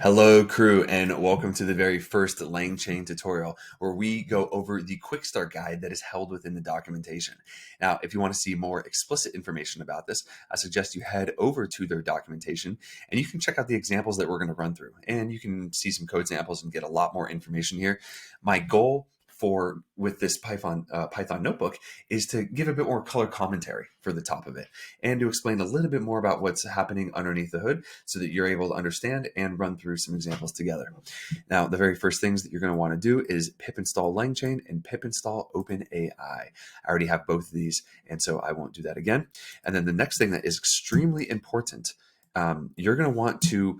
Hello, crew, and welcome to the very first LangChain tutorial, where we go over the Quickstart guide that is held within the documentation. Now, if you want to see more explicit information about this, I suggest you head over to their documentation, and you can check out the examples that we're going to run through, and you can see some code samples and get a lot more information here. My goal with this Python notebook is to give a bit more color commentary for the top of it and to explain a little bit more about what's happening underneath the hood so that you're able to understand and run through some examples together. Now, the very first things that you're going to want to do is pip install LangChain and pip install OpenAI. I already have both of these, and so I won't do that again. And then the next thing that is extremely important, you're going to want to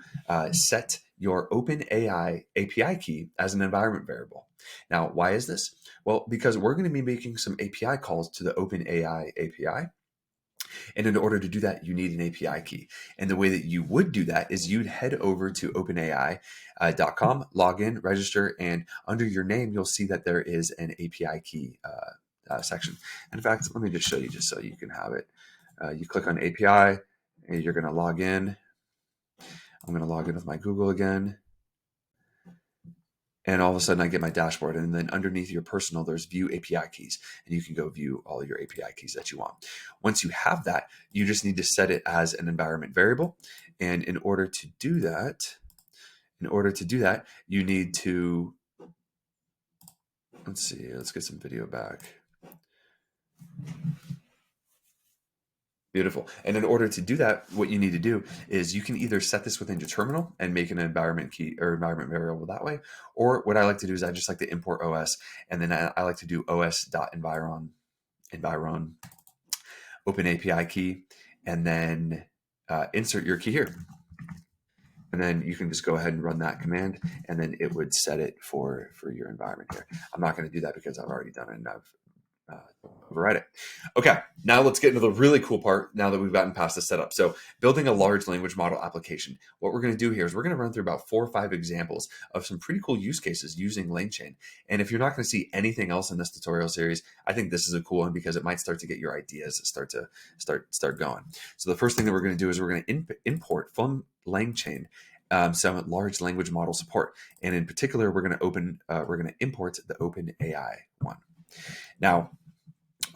set your OpenAI API key as an environment variable. Now, why is this? Well, because we're going to be making some API calls to the OpenAI API. And in order to do that, you need an API key. And the way that you would do that is you'd head over to openai.com, log in, register, and under your name, you'll see that there is an API key section. And in fact, let me just show you just so you can have it. You click on API, and you're going to log in. I'm going to log in with my Google again. And all of a sudden I get my dashboard, and then underneath your personal, there's view API keys, and you can go view all your API keys that you want. Once you have that, you just need to set it as an environment variable. And in order to do that, you need to, let's get some video back. Beautiful. And in order to do that, what you need to do is you can either set this within your terminal and make an environment key or environment variable that way. Or what I like to do is I just like to import OS, and then I like to do os.environ open API key, and then insert your key here. And then you can just go ahead and run that command, and then it would set it for your environment here. I'm not going to do that because I've already done it and I've override it. Okay, now let's get into the really cool part now that we've gotten past the setup. So building a large language model application. What we're going to do here is we're going to run through about 4 or 5 examples of some pretty cool use cases using LangChain. And if you're not going to see anything else in this tutorial series, I think this is a cool one because it might start to get your ideas start going. So the first thing that we're going to do is we're going to import from LangChain some large language model support. And in particular, we're going to import the OpenAI one. Now,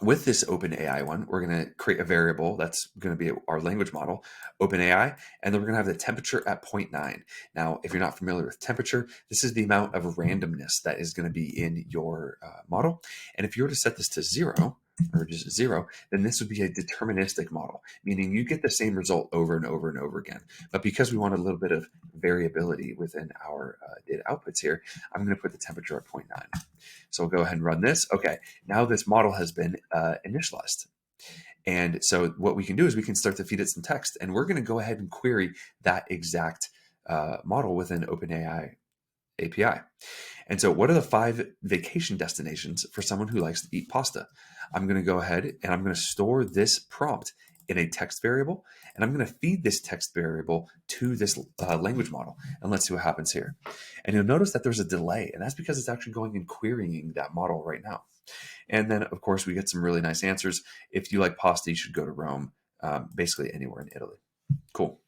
with this OpenAI one, we're going to create a variable that's going to be our language model, OpenAI, and then we're going to have the temperature at 0.9. Now, if you're not familiar with temperature, this is the amount of randomness that is going to be in your model. And if you were to set this to 0, or just 0, then this would be a deterministic model, meaning you get the same result over and over and over again. But because we want a little bit of variability within our data outputs here, I'm going to put the temperature at 0.9. So we'll go ahead and run this. Okay, now this model has been initialized. And so what we can do is we can start to feed it some text, and we're going to go ahead and query that exact model within OpenAI API. And so what are the 5 vacation destinations for someone who likes to eat pasta? I'm going to go ahead and I'm going to store this prompt in a text variable, and I'm going to feed this text variable to this language model, and let's see what happens here. And you'll notice that there's a delay, and that's because it's actually going and querying that model right now. And then, of course, we get some really nice answers. If you like pasta, you should go to Rome, basically anywhere in Italy. Cool.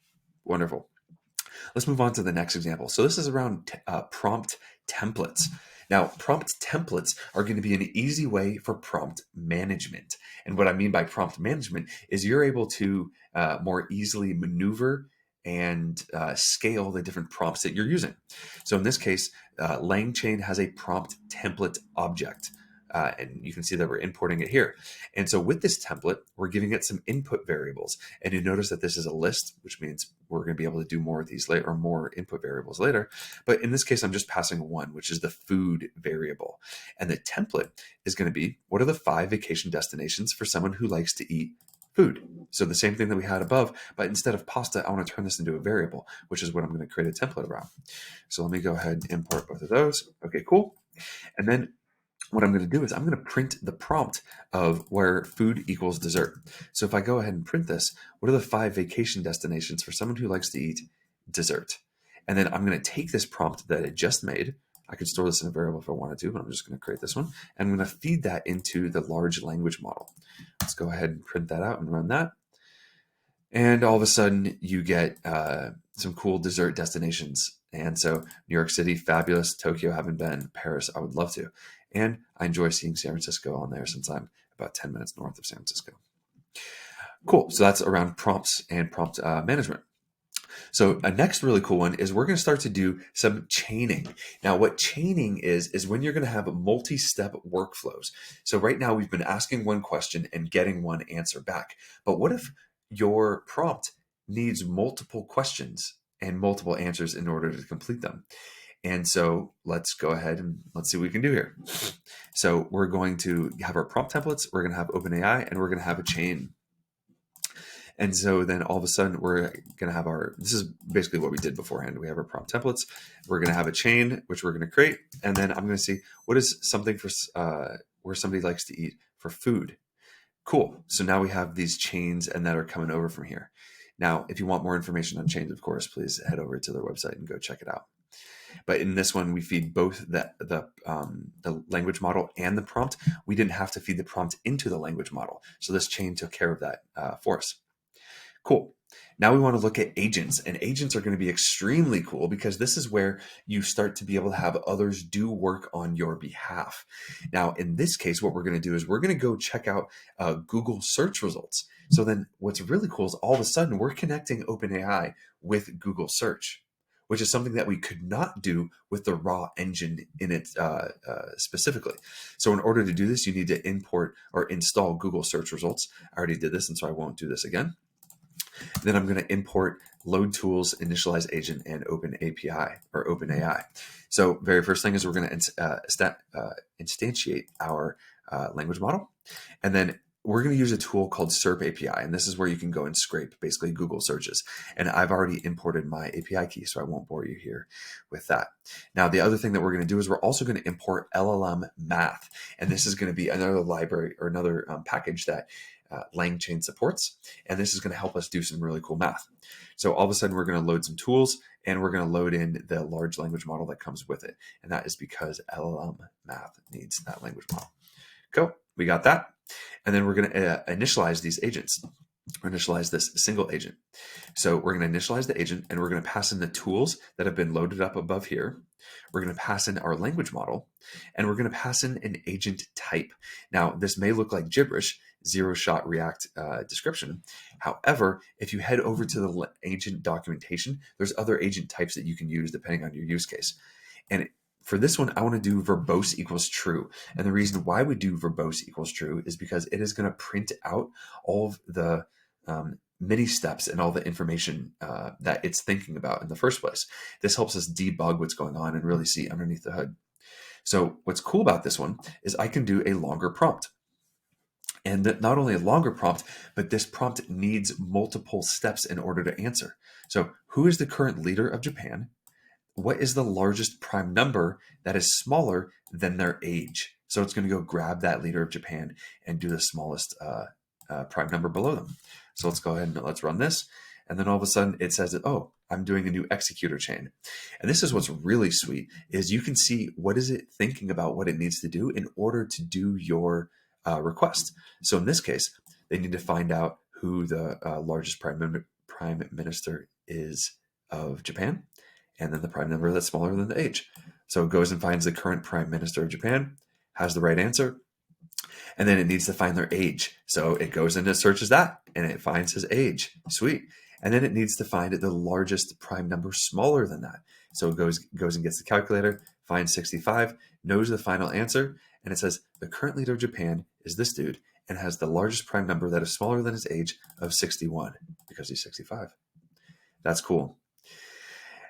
Wonderful. Let's move on to the next example. So this is around prompt templates. Now, prompt templates are going to be an easy way for prompt management. And what I mean by prompt management is you're able to more easily maneuver and scale the different prompts that you're using. So in this case, LangChain has a prompt template object. And you can see that we're importing it here. And so with this template, we're giving it some input variables. And you notice that this is a list, which means we're going to be able to do more of these later, or more input variables later. But in this case, I'm just passing one, which is the food variable. And the template is going to be, what are the 5 vacation destinations for someone who likes to eat food? So the same thing that we had above, but instead of pasta, I want to turn this into a variable, which is what I'm going to create a template around. So let me go ahead and import both of those. Okay, cool. And then what I'm going to do is I'm going to print the prompt of where food equals dessert. So if I go ahead and print this, what are the 5 vacation destinations for someone who likes to eat dessert? And then I'm going to take this prompt that I just made. I could store this in a variable if I wanted to, but I'm just going to create this one. And I'm going to feed that into the large language model. Let's go ahead and print that out and run that. And all of a sudden you get some cool dessert destinations. And so New York City, fabulous. Tokyo, haven't been. Paris, I would love to. And I enjoy seeing San Francisco on there since I'm about 10 minutes north of San Francisco. Cool. So that's around prompts and prompt management. So a next really cool one is we're going to start to do some chaining. Now, what chaining is when you're going to have multi-step workflows. So right now we've been asking one question and getting one answer back. But what if your prompt needs multiple questions and multiple answers in order to complete them? And so let's go ahead and let's see what we can do here. So we're going to have our prompt templates, we're going to have OpenAI, and we're going to have a chain. And so then all of a sudden we're going to have this is basically what we did beforehand. We have our prompt templates. We're going to have a chain, which we're going to create. And then I'm going to see what is something for where somebody likes to eat for food. Cool. So now we have these chains and that are coming over from here. Now, if you want more information on chains, of course, please head over to their website and go check it out. But in this one, we feed both the language model and the prompt. We didn't have to feed the prompt into the language model. So this chain took care of that for us. Cool. Now we want to look at agents, and agents are going to be extremely cool because this is where you start to be able to have others do work on your behalf. Now, in this case, what we're going to do is we're going to go check out Google search results. So then what's really cool is all of a sudden we're connecting OpenAI with Google search, which is something that we could not do with the raw engine in it specifically. So in order to do this, you need to import or install Google search results. I already did this, and so I won't do this again. Then I'm going to import load tools, initialize agent, and OpenAI. So very first thing is we're going to instantiate our language model. And then we're going to use a tool called SERP API. And this is where you can go and scrape basically Google searches. And I've already imported my API key, so I won't bore you here with that. Now, the other thing that we're going to do is we're also going to import LLM math. And this is going to be another library or another package that LangChain supports, and this is going to help us do some really cool math. So all of a sudden we're going to load some tools and we're going to load in the large language model that comes with it. And that is because LLM math needs that language model. Cool, we got that. And then we're going to initialize these agents, or initialize this single agent. So we're going to initialize the agent and we're going to pass in the tools that have been loaded up above here. We're going to pass in our language model, and we're going to pass in an agent type. Now, this may look like gibberish, zero-shot React description. However, if you head over to the agent documentation, there's other agent types that you can use depending on your use case. And for this one, I want to do verbose equals true. And the reason why we do verbose equals true is because it is going to print out all of the many steps and all the information that it's thinking about in the first place. This helps us debug what's going on and really see underneath the hood. So what's cool about this one is I can do a longer prompt. And not only a longer prompt, but this prompt needs multiple steps in order to answer. So who is the current leader of Japan? What is the largest prime number that is smaller than their age? So it's going to go grab that leader of Japan and do the smallest prime number below them. So let's go ahead and let's run this. And then all of a sudden it says that, oh, I'm doing a new executor chain. And this is what's really sweet is you can see what is it thinking about what it needs to do in order to do your request. So in this case, they need to find out who the largest prime minister is of Japan, and then the prime number that's smaller than the age. So it goes and finds the current prime minister of Japan, has the right answer, and then it needs to find their age. So it goes and it searches that, and it finds his age. Sweet. And then it needs to find the largest prime number smaller than that. So it goes and gets the calculator, finds 65, knows the final answer, and it says the current leader of Japan is this dude and has the largest prime number that is smaller than his age of 61 because he's 65. That's cool.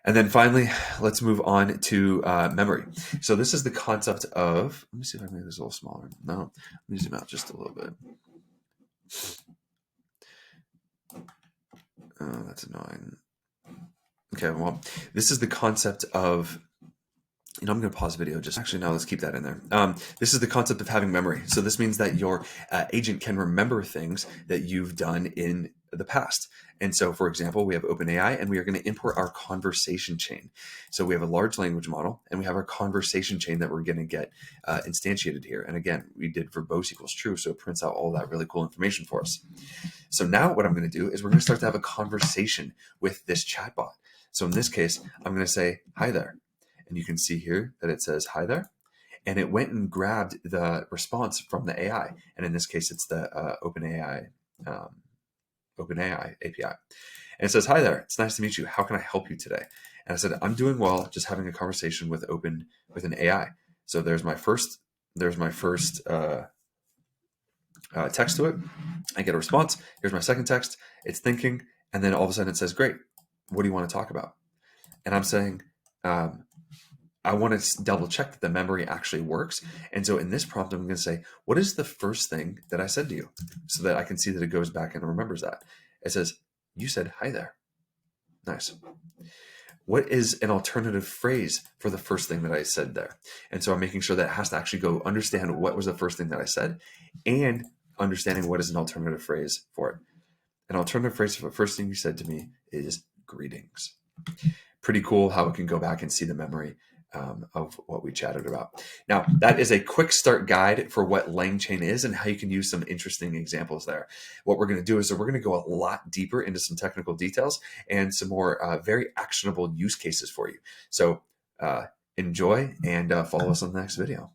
And then finally, let's move on to memory. So this is the concept of, let me see if I can make this a little smaller. No, let me zoom out just a little bit. Oh, that's annoying. Okay, well, this is the concept of, I'm going to pause the video. Actually, no, let's keep that in there. This is the concept of having memory. So this means that your agent can remember things that you've done in the past. And so, for example, we have OpenAI, and we are going to import our conversation chain. So we have a large language model, and we have our conversation chain that we're going to get instantiated here. And again, we did verbose equals true, so it prints out all that really cool information for us. So now what I'm going to do is we're going to start to have a conversation with this chatbot. So in this case, I'm going to say, hi there. And you can see here that it says, hi there. And it went and grabbed the response from the AI. And in this case, it's the OpenAI API. And it says, hi there, it's nice to meet you. How can I help you today? And I said, I'm doing well, just having a conversation with an AI. So there's my first text to it. I get a response. Here's my second text. It's thinking. And then all of a sudden it says, great, what do you want to talk about? And I'm saying, I want to double check that the memory actually works. And so in this prompt, I'm going to say, what is the first thing that I said to you? So that I can see that it goes back and remembers that. It says, you said, hi there. Nice. What is an alternative phrase for the first thing that I said there? And so I'm making sure that it has to actually go understand what was the first thing that I said and understanding what is an alternative phrase for it. An alternative phrase for the first thing you said to me is greetings. Pretty cool how it can go back and see the memory of what we chatted about. Now, that is a quick start guide for what LangChain is and how you can use some interesting examples there. What we're going to do is we're going to go a lot deeper into some technical details and some more very actionable use cases for you. So enjoy and follow us on the next video.